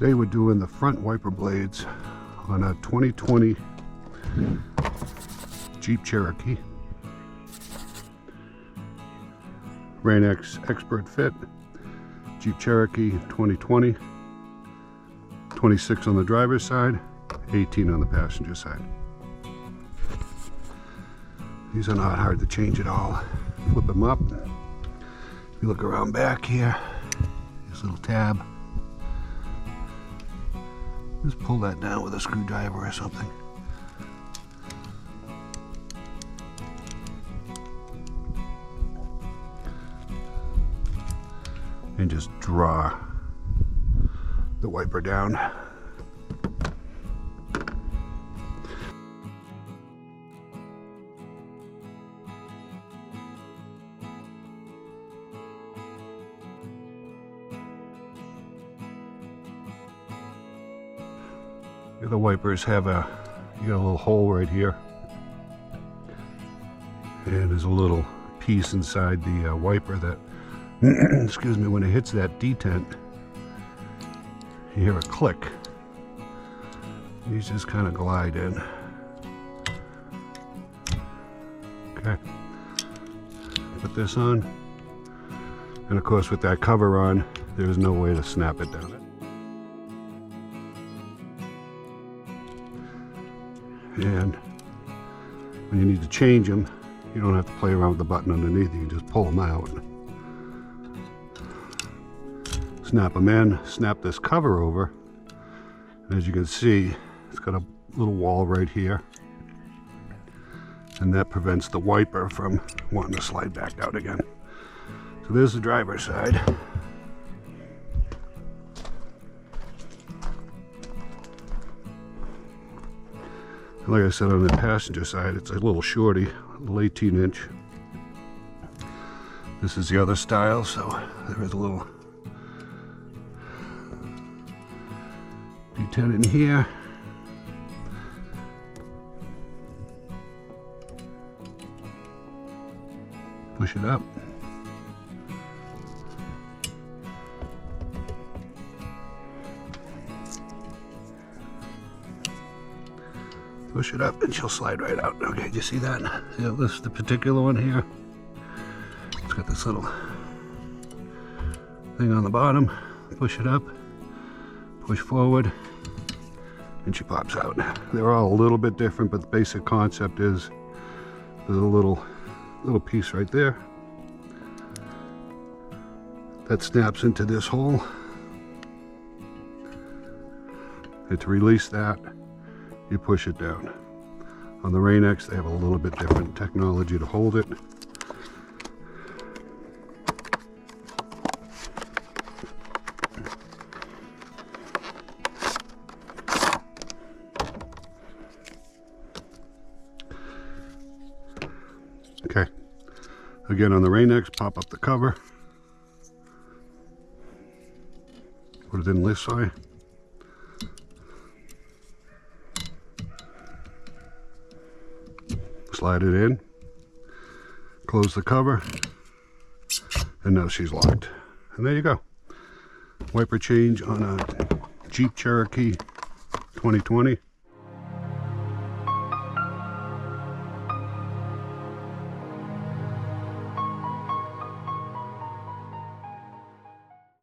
Today we're doing the front wiper blades on a 2020 Jeep Cherokee. Rain-X Expert Fit, Jeep Cherokee 2020, 26 on the driver's side, 18 on the passenger side. These are not hard to change at all. Flip them up. If you look around back here, this little tab. Just pull that down with a screwdriver or something. And just draw the wiper down. The other wipers have you got a little hole right here, and there's a little piece inside the wiper that excuse me, when it hits that detent, you hear a click. These just kind of glide in. Okay, put this on, and of course with that cover on, there's no way to snap it down. And when you need to change them, you don't have to play around with the button underneath. You can just pull them out, snap them in, snap this cover over, and as you can see, it's got a little wall right here, and that prevents the wiper from wanting to slide back out again. So there's the driver's side. Like I said, on the passenger side, it's a little shorty, a little 18-inch. This is the other style, so there is a little detent in here. Push it up. Push it up and she'll slide right out. Okay, do you see that? See this is the particular one here. It's got this little thing on the bottom. Push it up, push forward, and she pops out. They're all a little bit different, but the basic concept is there's a little piece right there that snaps into this hole. And to release that, you push it down. On the Rain-X, they have a little bit different technology to hold it. Okay. Again, on the Rain-X, pop up the cover. Put it in this way. Slide it in, close the cover, and now she's locked. And there you go. Wiper change on a Jeep Cherokee 2020.